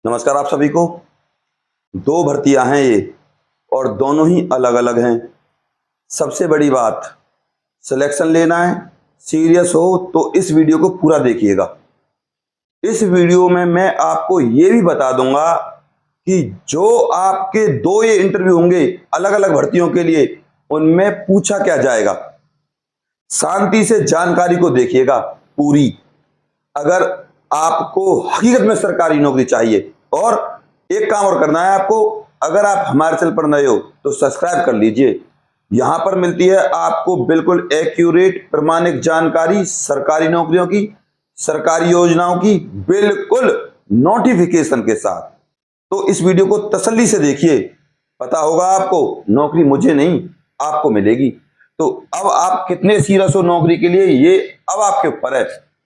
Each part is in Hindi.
नमस्कार आप सभी को। दो भर्तियां हैं ये और दोनों ही अलग अलग हैं। सबसे बड़ी बात, सिलेक्शन लेना है, सीरियस हो तो इस वीडियो को पूरा देखिएगा। इस वीडियो में मैं आपको ये भी बता दूंगा कि जो आपके दो ये इंटरव्यू होंगे अलग अलग भर्तियों के लिए, उनमें पूछा क्या जाएगा। शांति से जानकारी को देखिएगा पूरी। अगर आपको हकीकत में सरकारी नौकरी चाहिए, और एक काम और करना है आपको, अगर आप हमारे चैनल पर नए हो तो सब्सक्राइब कर लीजिए। यहां पर मिलती है आपको बिल्कुल एक्यूरेट प्रमाणिक जानकारी सरकारी नौकरियों की, सरकारी योजनाओं की, बिल्कुल नोटिफिकेशन के साथ। तो इस वीडियो को तसल्ली से देखिए, पता होगा आपको नौकरी मुझे नहीं आपको मिलेगी। तो अब आप कितने सीरियस हो नौकरी के लिए, ये अब आपके ऊपर है।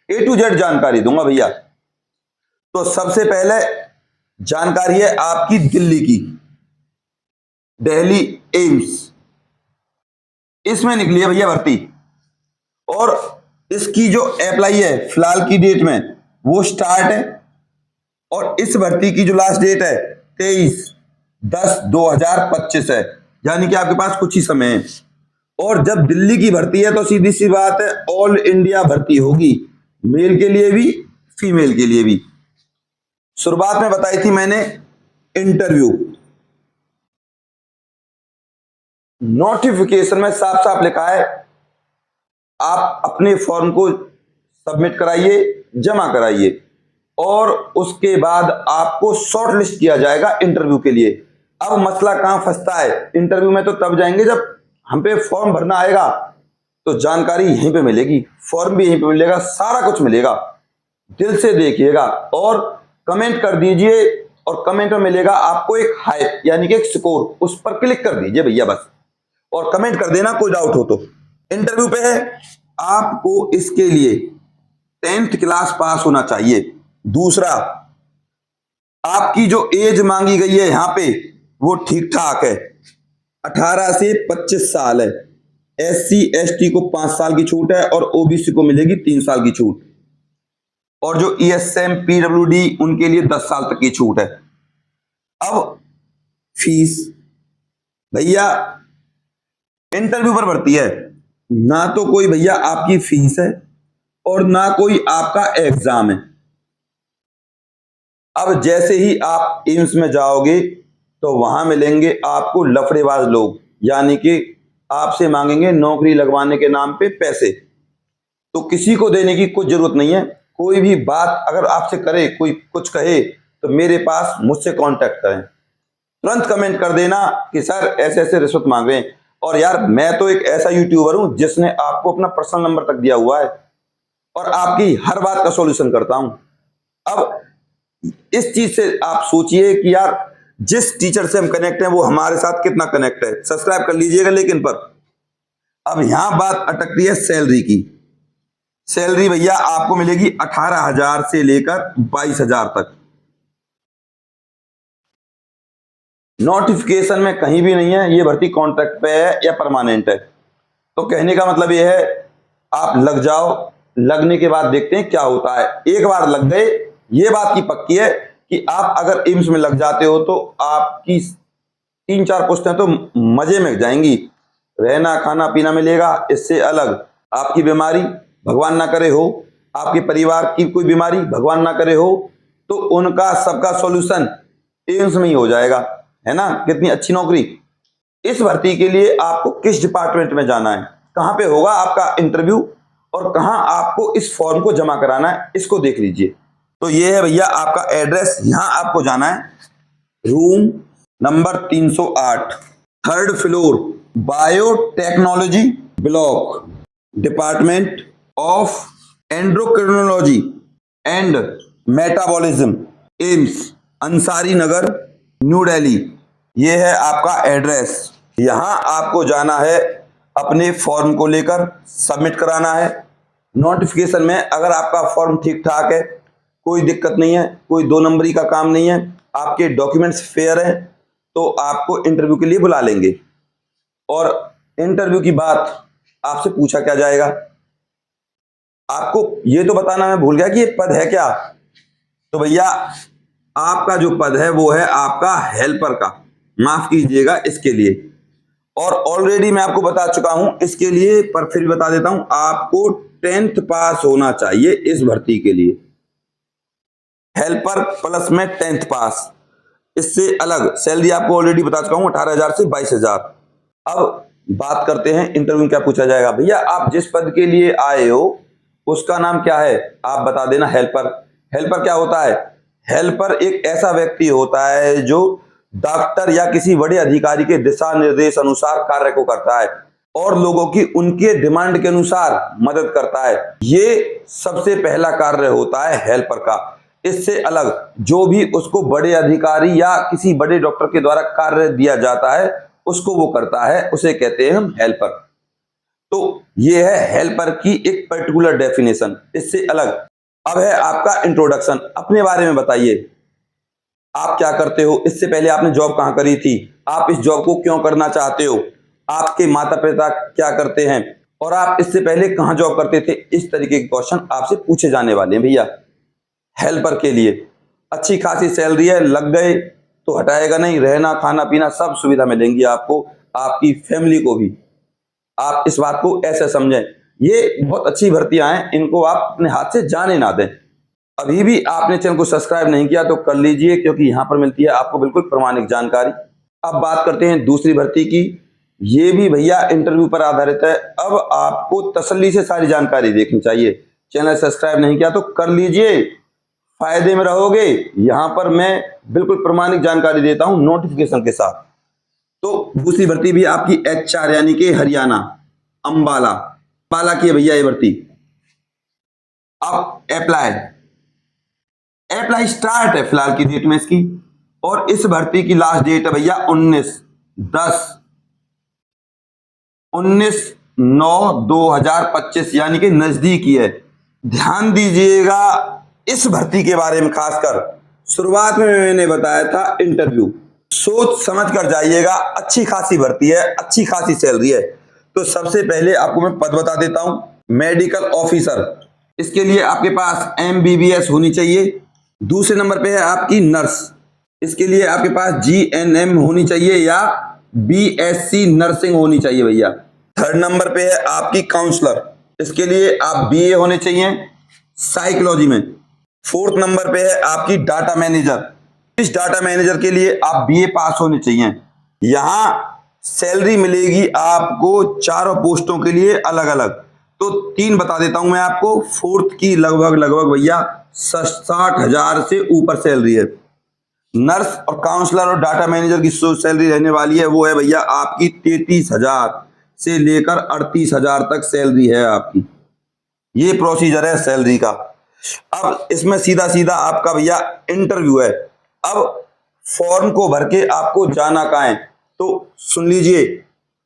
A to Z जानकारी दूंगा भैया। तो सबसे पहले जानकारी है आपकी दिल्ली की, दिल्ली एम्स। इसमें निकली है भैया भर्ती, और इसकी जो अप्लाई है फिलहाल की डेट में वो स्टार्ट है, और इस भर्ती की जो लास्ट डेट है 23/10/2025 है, यानी कि आपके पास कुछ ही समय है। और जब दिल्ली की भर्ती है तो सीधी सी बात है, ऑल इंडिया भर्ती होगी, मेल के लिए भी फीमेल के लिए भी। शुरुआत में बताई थी मैंने इंटरव्यू, नोटिफिकेशन में साफ साफ लिखा है आप अपने फॉर्म को सबमिट कराइए, जमा कराइए, और उसके बाद आपको शॉर्ट लिस्ट किया जाएगा इंटरव्यू के लिए। अब मसला कहां फंसता है, इंटरव्यू में तो तब जाएंगे जब हम पे फॉर्म भरना आएगा, तो जानकारी यहीं पे मिलेगी, फॉर्म भी यहीं पे मिलेगा, सारा कुछ मिलेगा। दिल से देखिएगा और कमेंट कर दीजिए, और कमेंट में मिलेगा आपको एक हाइप यानी कि एक स्कोर, उस पर क्लिक कर दीजिए भैया बस, और कमेंट कर देना कोई डाउट हो तो। इंटरव्यू पे है, आपको इसके लिए 10th क्लास पास होना चाहिए। दूसरा, आपकी जो एज मांगी गई है यहां पे वो ठीक ठाक है, 18 से 25 साल है। SC ST को 5 साल की छूट है, और OBC को मिलेगी 3 साल की छूट, और जो ESM PWD उनके लिए 10 साल तक की छूट है। अब फीस भैया, इंटरव्यू पर भर्ती है, ना तो कोई भैया आपकी फीस है और ना कोई आपका एग्जाम है। अब जैसे ही आप एम्स में जाओगे तो वहां मिलेंगे आपको लफड़ेबाज लोग, यानी कि आपसे मांगेंगे नौकरी लगवाने के नाम पे पैसे। तो किसी को देने की कोई जरूरत नहीं है। कोई भी बात अगर आपसे करे, कोई कुछ कहे, तो मेरे पास मुझसे कांटेक्ट करें, तुरंत कमेंट कर देना कि सर ऐसे ऐसे रिश्वत मांग रहे हैं। और यार, मैं तो एक ऐसा यूट्यूबर हूं जिसने आपको अपना पर्सनल नंबर तक दिया हुआ है, और आपकी हर बात का सॉल्यूशन करता हूं। अब इस चीज से आप सोचिए कि यार, जिस टीचर से हम कनेक्ट हैं वो हमारे साथ कितना कनेक्ट है। सब्सक्राइब कर लीजिएगा। लेकिन पर अब यहां बात अटकती है सैलरी की। सैलरी भैया आपको मिलेगी 18,000 से लेकर 22,000 तक। नोटिफिकेशन में कहीं भी नहीं है ये भर्ती कॉन्ट्रैक्ट पे है या परमानेंट है। तो कहने का मतलब ये है, आप लग जाओ, लगने के बाद देखते हैं क्या होता है। एक बार लग गए, ये बात की पक्की है कि आप अगर एम्स में लग जाते हो तो आपकी 3-4 पोस्टें तो मजे में जाएंगी। रहना खाना पीना मिलेगा, इससे अलग आपकी बीमारी भगवान ना करे हो, आपके परिवार की कोई बीमारी भगवान ना करे हो, तो उनका सबका सॉल्यूशन एम्स में ही हो जाएगा। है ना, कितनी अच्छी नौकरी। इस भर्ती के लिए आपको किस डिपार्टमेंट में जाना है, कहां पे होगा आपका इंटरव्यू, और कहां आपको इस फॉर्म को जमा कराना है, इसको देख लीजिए। तो ये है भैया आपका एड्रेस। यहां आपको जाना है room number 308, 3rd floor, biotechnology block, department of endocrinology and metabolism, AIIMS, Ansari Nagar, New Delhi. ये है आपका एड्रेस। यहां आपको जाना है, अपने फॉर्म को लेकर सबमिट कराना है। नोटिफिकेशन में अगर आपका फॉर्म ठीक ठाक है, कोई दिक्कत नहीं है, कोई 2 नंबरी का काम नहीं है, आपके डॉक्यूमेंट्स फेयर हैं, तो आपको इंटरव्यू के लिए बुला लेंगे। और इंटरव्यू की बात आपसे पूछा क्या जाएगा, आपको ये तो बताना मैं भूल गया कि ये पद है क्या। तो भैया आपका जो पद है वो है आपका हेल्पर का, माफ कीजिएगा इसके लिए। और ऑलरेडी मैं आपको बता चुका हूं इसके लिए, पर फिर बता देता हूं, आपको 10th पास होना चाहिए इस भर्ती के लिए। हेल्पर प्लस में 10th पास, इससे अलग सैलरी आपको ऑलरेडी बता चुका हूं 18,000 से 22,000। अब बात करते हैं इंटरव्यू में क्या पूछा जाएगा। भैया आप जिस पद के लिए आए हो उसका नाम क्या है, आप बता देना हेल्पर। हेल्पर क्या होता है, हेल्पर एक ऐसा व्यक्ति होता है जो डॉक्टर या किसी बड़े अधिकारी के दिशा निर्देश अनुसार कार्य को करता है और लोगों की उनके डिमांड के अनुसार मदद करता है। ये सबसे पहला कार्य होता है हेल्पर का। इससे अलग जो भी उसको बड़े अधिकारी या किसी बड़े डॉक्टर के द्वारा कार्य दिया जाता है उसको वो करता है, उसे कहते हैं हम हेल्पर। तो ये है हेल्पर की एक पर्टिकुलर डेफिनेशन। इससे अलग अब है आपका इंट्रोडक्शन। अपने बारे में बताइए, आप क्या करते हो, इससे पहले आपने जॉब कहां करी थी, आप इस जॉब को क्यों करना चाहते हो, आपके माता पिता क्या करते हैं और आप इससे पहले कहां जॉब करते थे। इस तरीके के क्वेश्चन आपसे पूछे जाने वाले हैं भैया हेल्पर के लिए। अच्छी खासी सैलरी है, लग गए तो हटाएगा नहीं, रहना खाना पीना सब सुविधा मिलेंगी आपको, आपकी फैमिली को भी। आप इस बात को ऐसे समझें, ये बहुत अच्छी भर्तियां हैं, इनको आप अपने हाथ से जाने ना दें। अभी भी आपने चैनल को सब्सक्राइब नहीं किया तो कर लीजिए, क्योंकि यहां पर मिलती है आपको बिल्कुल प्रामाणिक जानकारी। अब बात करते हैं दूसरी भर्ती की। ये भी भैया इंटरव्यू पर आधारित है। अब आपको तसल्ली से सारी जानकारी देखनी चाहिए। चैनल सब्सक्राइब नहीं किया तो कर लीजिए, फायदे में रहोगे। यहां पर मैं बिल्कुल प्रामाणिक जानकारी देता हूं नोटिफिकेशन के साथ। तो दूसरी भर्ती भी आपकी HR यानी कि हरियाणा अंबाला की है भैया ये भर्ती। अब अप्लाई स्टार्ट है फिलहाल की डेट में इसकी, और इस भर्ती की लास्ट डेट है भैया 19/9/2025 यानी कि नजदीक ही है। ध्यान दीजिएगा इस भर्ती के बारे में, खासकर शुरुआत में मैंने बताया था इंटरव्यू, सोच समझ कर जाइएगा। अच्छी खासी भर्ती है, अच्छी खासी सैलरी है। तो सबसे पहले आपको मैं पद बता देता हूं, मेडिकल ऑफिसर। इसके लिए आपके पास MBBS होनी चाहिए। दूसरे नंबर पे है आपकी नर्स, इसके लिए आपके पास GNM होनी चाहिए या BSc नर्सिंग होनी चाहिए भैया। थर्ड नंबर पे है आपकी काउंसलर, इसके लिए आप BA होने चाहिए साइकोलॉजी में। फोर्थ नंबर पे है आपकी डाटा मैनेजर, इस डाटा मैनेजर के लिए आप BA पास होने चाहिए। यहां सैलरी मिलेगी आपको चारों पोस्टों के लिए अलग अलग, तो 3 बता देता हूं मैं आपको। फोर्थ की लगभग भैया 60,000 से ऊपर सैलरी है। नर्स और काउंसलर और डाटा मैनेजर की जो सैलरी रहने वाली है वो है भैया आपकी 33,000 से लेकर 38,000 तक सैलरी है आपकी। ये प्रोसीजर है सैलरी का। अब इसमें सीधा सीधा आपका भैया इंटरव्यू है। अब फॉर्म को भर के आपको जाना कहाँ है, तो सुन लीजिए,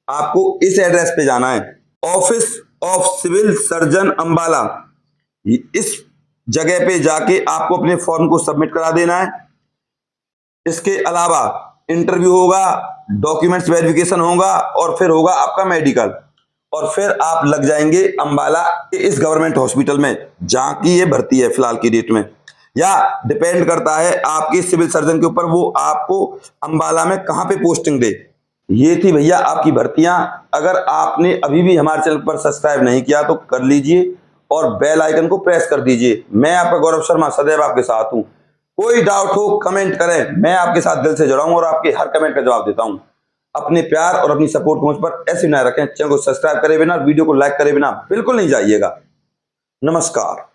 आपको इस एड्रेस पे जाना है, office of civil surgeon Ambala. इस जगह पे जाके आपको अपने फॉर्म को सबमिट करा देना है। इसके अलावा इंटरव्यू होगा, डॉक्यूमेंट्स वेरिफिकेशन होगा और फिर होगा आपका मेडिकल, और फिर आप लग जाएंगे अंबाला के इस गवर्नमेंट हॉस्पिटल में जहां की ये भर्ती है फिलहाल की डेट में। या डिपेंड करता है आपके सिविल सर्जन के ऊपर, वो आपको अंबाला में कहां पे पोस्टिंग दे। ये थी भैया आपकी भर्तियां। अगर आपने अभी भी हमारे चैनल पर सब्सक्राइब नहीं किया तो कर लीजिए और बेल आइकन को प्रेस कर दीजिए। मैं आपका गौरव शर्मा सदैव आपके साथ हूं। कोई डाउट हो कमेंट करें, मैं आपके साथ दिल से जुड़ा हूं और आपके हर कमेंट का जवाब देता हूं। अपने प्यार और अपनी सपोर्ट को मुझ पर ऐसे बनाए रखें। चैनल को सब्सक्राइब करे बिना, वीडियो को लाइक करे बिना बिल्कुल नहीं जाइएगा। नमस्कार।